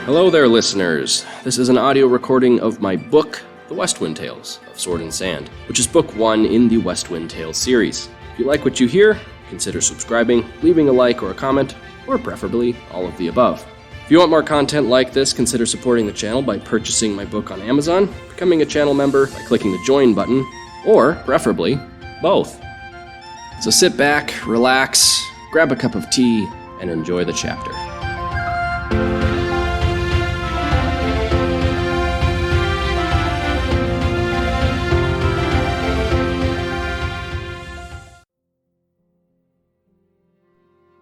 Hello there, listeners. This is an audio recording of my book, The Westwind Tales of Sword and Sand, which is book 1 in the Westwind Tales series. If you like what you hear, consider subscribing, leaving a like or a comment, or preferably all of the above. If you want more content like this, consider supporting the channel by purchasing my book on Amazon, becoming a channel member by clicking the join button, or, preferably, both. So sit back, relax, grab a cup of tea, and enjoy the chapter.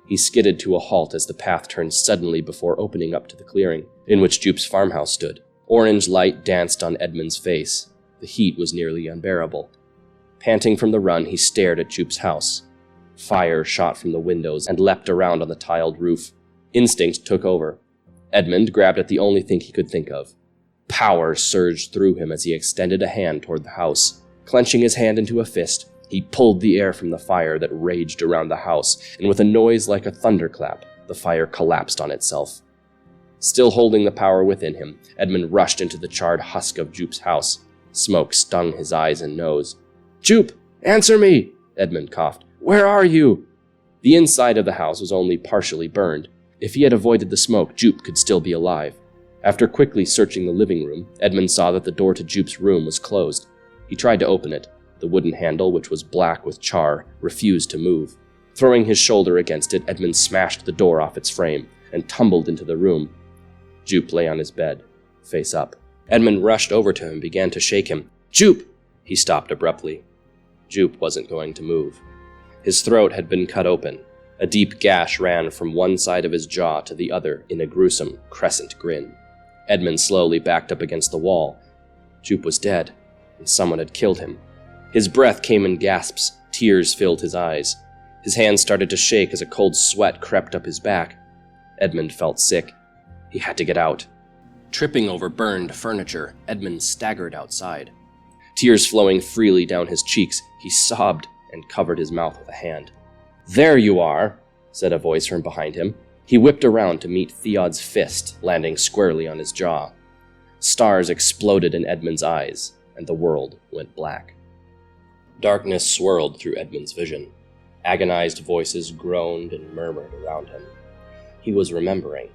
He skidded to a halt as the path turned suddenly before opening up to the clearing, in which Jupe's farmhouse stood. Orange light danced on Edmund's face. The heat was nearly unbearable. Panting from the run, he stared at Jupe's house. Fire shot from the windows and leapt around on the tiled roof. Instinct took over. Edmund grabbed at the only thing he could think of. Power surged through him as he extended a hand toward the house. Clenching his hand into a fist, he pulled the air from the fire that raged around the house, and with a noise like a thunderclap, the fire collapsed on itself. Still holding the power within him, Edmund rushed into the charred husk of Jupe's house. Smoke stung his eyes and nose. "Jupe, answer me!" Edmund coughed. "Where are you?" The inside of the house was only partially burned. If he had avoided the smoke, Jupe could still be alive. After quickly searching the living room, Edmund saw that the door to Jupe's room was closed. He tried to open it. The wooden handle, which was black with char, refused to move. Throwing his shoulder against it, Edmund smashed the door off its frame and tumbled into the room. Jupe lay on his bed, face up. Edmund rushed over to him and began to shake him. "Jupe!" He stopped abruptly. Jupe wasn't going to move. His throat had been cut open. A deep gash ran from one side of his jaw to the other in a gruesome crescent grin. Edmund slowly backed up against the wall. Jupe was dead, and someone had killed him. His breath came in gasps. Tears filled his eyes. His hands started to shake as a cold sweat crept up his back. Edmund felt sick. He had to get out. Tripping over burned furniture, Edmund staggered outside. Tears flowing freely down his cheeks, he sobbed and covered his mouth with a hand. "There you are," said a voice from behind him. He whipped around to meet Theod's fist, landing squarely on his jaw. Stars exploded in Edmund's eyes, and the world went black. Darkness swirled through Edmund's vision. Agonized voices groaned and murmured around him. He was remembering.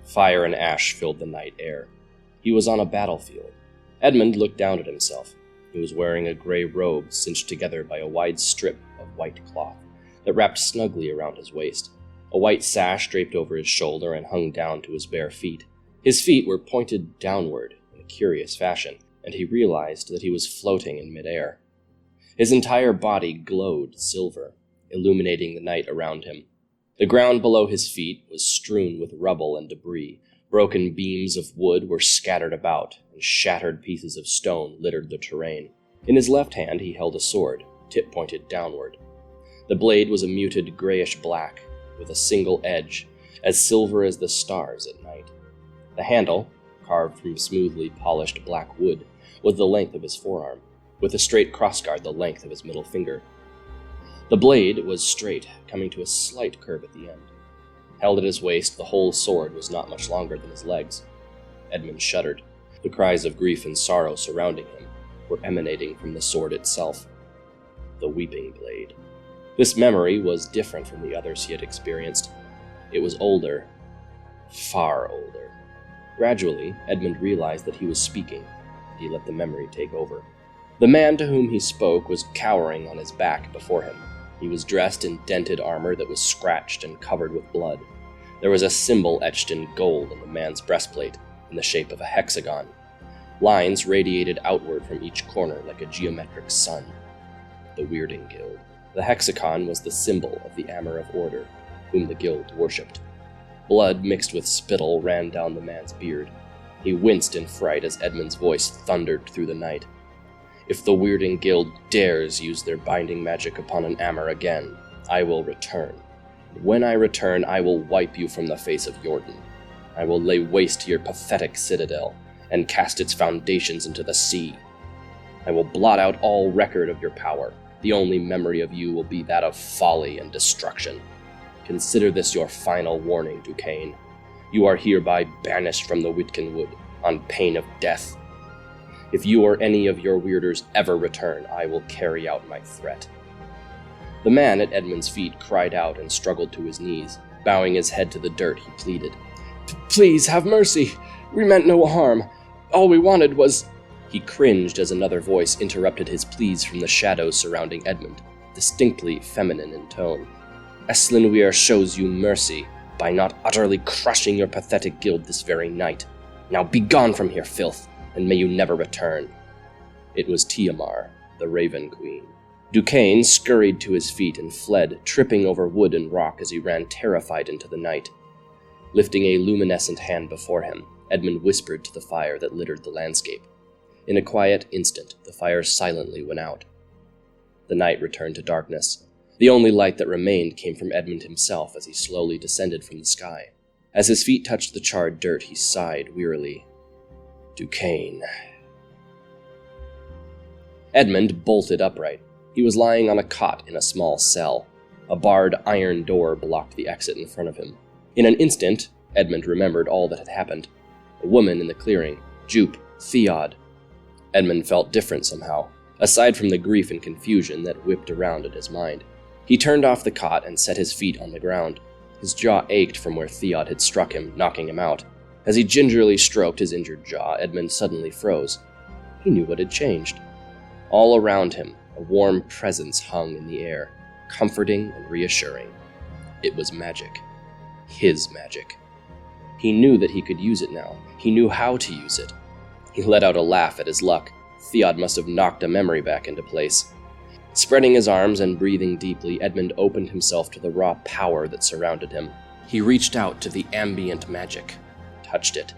Fire and ash filled the night air. He was on a battlefield. Edmund looked down at himself. He was wearing a gray robe cinched together by a wide strip of white cloth that wrapped snugly around his waist. A white sash draped over his shoulder and hung down to his bare feet. His feet were pointed downward in a curious fashion, and he realized that he was floating in midair. His entire body glowed silver, illuminating the night around him. The ground below his feet was strewn with rubble and debris. Broken beams of wood were scattered about, and shattered pieces of stone littered the terrain. In his left hand he held a sword, tip pointed downward. The blade was a muted grayish black, with a single edge, as silver as the stars at night. The handle, carved from smoothly polished black wood, was the length of his forearm, with a straight crossguard the length of his middle finger. The blade was straight, coming to a slight curve at the end. Held at his waist, the whole sword was not much longer than his legs. Edmund shuddered. The cries of grief and sorrow surrounding him were emanating from the sword itself. The weeping blade. This memory was different from the others he had experienced. It was older, far older. Gradually, Edmund realized that he was speaking, and he let the memory take over. The man to whom he spoke was cowering on his back before him. He was dressed in dented armor that was scratched and covered with blood. There was a symbol etched in gold in the man's breastplate, in the shape of a hexagon. Lines radiated outward from each corner like a geometric sun. The Wyrding Guild. The hexagon was the symbol of the Hammer of Order, whom the guild worshipped. Blood mixed with spittle ran down the man's beard. He winced in fright as Edmund's voice thundered through the night. "If the Wyrding Guild dares use their binding magic upon an Hammer again, I will return. When I return, I will wipe you from the face of Jordan. I will lay waste to your pathetic citadel, and cast its foundations into the sea. I will blot out all record of your power. The only memory of you will be that of folly and destruction. Consider this your final warning, Duquesne. You are hereby banished from the Whitkin Wood, on pain of death. If you or any of your weirders ever return, I will carry out my threat." The man at Edmund's feet cried out and struggled to his knees. Bowing his head to the dirt, he pleaded, "Please, have mercy. We meant no harm. All we wanted was—" He cringed as another voice interrupted his pleas from the shadows surrounding Edmund, distinctly feminine in tone. "Eslinweir shows you mercy by not utterly crushing your pathetic guild this very night. Now begone from here, filth, and may you never return." It was Tiamar, the Raven Queen. Duquesne scurried to his feet and fled, tripping over wood and rock as he ran terrified into the night. Lifting a luminescent hand before him, Edmund whispered to the fire that littered the landscape. In a quiet instant, the fire silently went out. The night returned to darkness. The only light that remained came from Edmund himself as he slowly descended from the sky. As his feet touched the charred dirt, he sighed wearily. Duquesne. Edmund bolted upright. He was lying on a cot in a small cell. A barred iron door blocked the exit in front of him. In an instant, Edmund remembered all that had happened. A woman in the clearing, Jupe, Theod. Edmund felt different somehow, aside from the grief and confusion that whipped around in his mind. He turned off the cot and set his feet on the ground. His jaw ached from where Theod had struck him, knocking him out. As he gingerly stroked his injured jaw, Edmund suddenly froze. He knew what had changed. All around him, a warm presence hung in the air, comforting and reassuring. It was magic. His magic. He knew that he could use it now. He knew how to use it. He let out a laugh at his luck. Theod must have knocked a memory back into place. Spreading his arms and breathing deeply, Edmund opened himself to the raw power that surrounded him. He reached out to the ambient magic, touched it.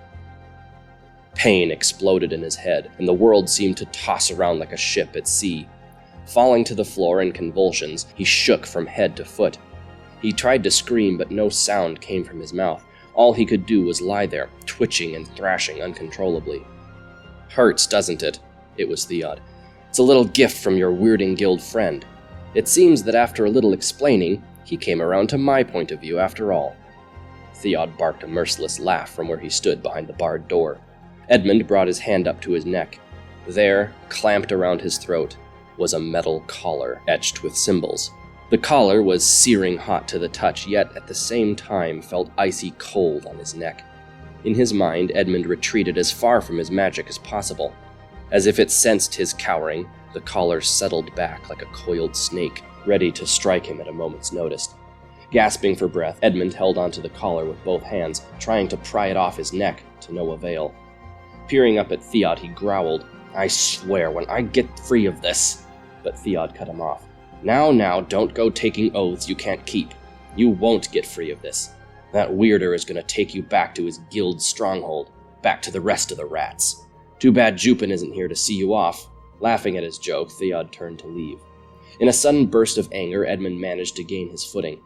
Pain exploded in his head, and the world seemed to toss around like a ship at sea. Falling to the floor in convulsions, he shook from head to foot. He tried to scream, but no sound came from his mouth. All he could do was lie there, twitching and thrashing uncontrollably. "Hurts, doesn't it?" It was Theod. "It's a little gift from your Wyrding Guild friend. It seems that after a little explaining, he came around to my point of view after all." Theod barked a merciless laugh from where he stood behind the barred door. Edmund brought his hand up to his neck. There, clamped around his throat, was a metal collar etched with symbols. The collar was searing hot to the touch, yet at the same time felt icy cold on his neck. In his mind, Edmund retreated as far from his magic as possible. As if it sensed his cowering, the collar settled back like a coiled snake, ready to strike him at a moment's notice. Gasping for breath, Edmund held onto the collar with both hands, trying to pry it off his neck, to no avail. Peering up at Theod, he growled, "I swear, when I get free of this—" But Theod cut him off. Now, don't go taking oaths you can't keep. You won't get free of this. That weirder is going to take you back to his guild's stronghold, back to the rest of the rats. Too bad Jupin isn't here to see you off." Laughing at his joke, Theod turned to leave. In a sudden burst of anger, Edmund managed to gain his footing.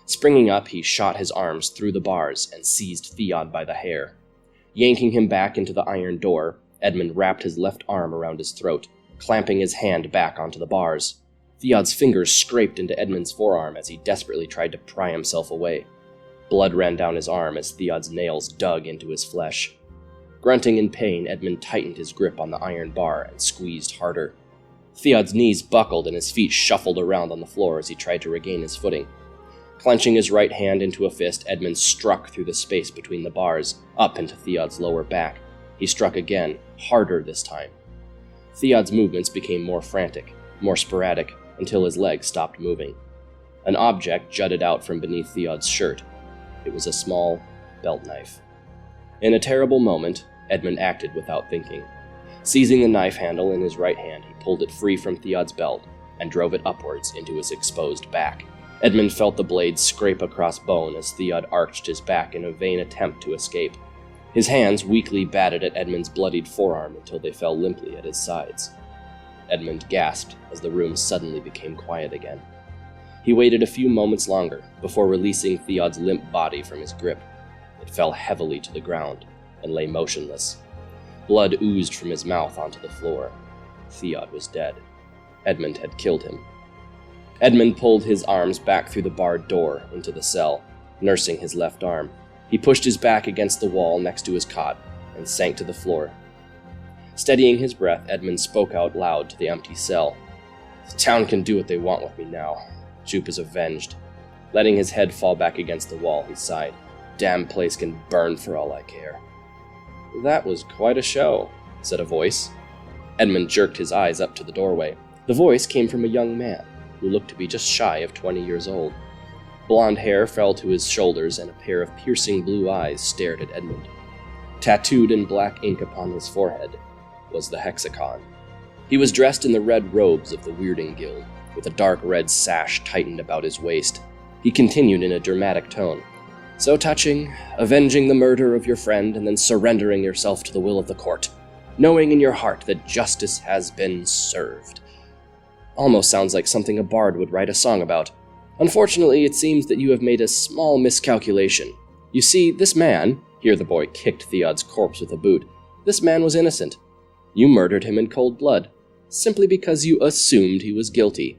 Springing up, he shot his arms through the bars and seized Theod by the hair. Yanking him back into the iron door, Edmund wrapped his left arm around his throat, clamping his hand back onto the bars. Theod's fingers scraped into Edmund's forearm as he desperately tried to pry himself away. Blood ran down his arm as Theod's nails dug into his flesh. Grunting in pain, Edmund tightened his grip on the iron bar and squeezed harder. Theod's knees buckled and his feet shuffled around on the floor as he tried to regain his footing. Clenching his right hand into a fist, Edmund struck through the space between the bars, up into Theod's lower back. He struck again, harder this time. Theod's movements became more frantic, more sporadic, until his legs stopped moving. An object jutted out from beneath Theod's shirt. It was a small belt knife. In a terrible moment, Edmund acted without thinking. Seizing the knife handle in his right hand, he pulled it free from Theod's belt and drove it upwards into his exposed back. Edmund felt the blade scrape across bone as Theod arched his back in a vain attempt to escape. His hands weakly batted at Edmund's bloodied forearm until they fell limply at his sides. Edmund gasped as the room suddenly became quiet again. He waited a few moments longer before releasing Theod's limp body from his grip. It fell heavily to the ground and lay motionless. Blood oozed from his mouth onto the floor. Theod was dead. Edmund had killed him. Edmund pulled his arms back through the barred door into the cell, nursing his left arm. He pushed his back against the wall next to his cot and sank to the floor. Steadying his breath, Edmund spoke out loud to the empty cell. "The town can do what they want with me now. Jupe is avenged." Letting his head fall back against the wall, he sighed. "Damn place can burn for all I care." "That was quite a show," said a voice. Edmund jerked his eyes up to the doorway. The voice came from a young man who looked to be just shy of 20 years old. Blonde hair fell to his shoulders, and a pair of piercing blue eyes stared at Edmund. Tattooed in black ink upon his forehead was the hexagon. He was dressed in the red robes of the Wyrding Guild, with a dark red sash tightened about his waist. He continued in a dramatic tone. "So touching, avenging the murder of your friend and then surrendering yourself to the will of the court, knowing in your heart that justice has been served." Almost sounds like something a bard would write a song about. Unfortunately, it seems that you have made a small miscalculation. You see, this man, here the boy kicked Theod's corpse with a boot, this man was innocent. You murdered him in cold blood, simply because you assumed he was guilty.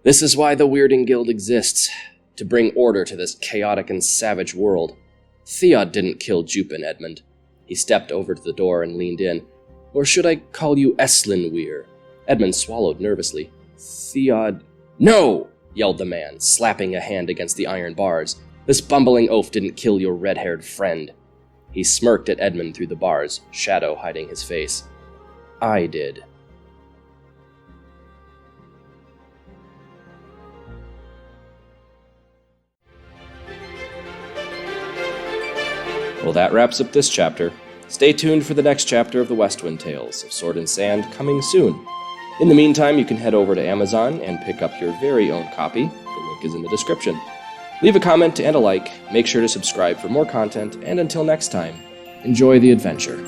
This is why the Wyrding Guild exists, to bring order to this chaotic and savage world. Theod didn't kill Jupe and Edmund. He stepped over to the door and leaned in. Or should I call you Eslin Weir? Edmund swallowed nervously. "Theod—" "No!" yelled the man, slapping a hand against the iron bars. "This bumbling oaf didn't kill your red-haired friend." He smirked at Edmund through the bars, shadow hiding his face. "I did." Well, that wraps up this chapter. Stay tuned for the next chapter of the Westwind Tales of Sword and Sand coming soon. In the meantime, you can head over to Amazon and pick up your very own copy. The link is in the description. Leave a comment and a like, make sure to subscribe for more content, and until next time, enjoy the adventure.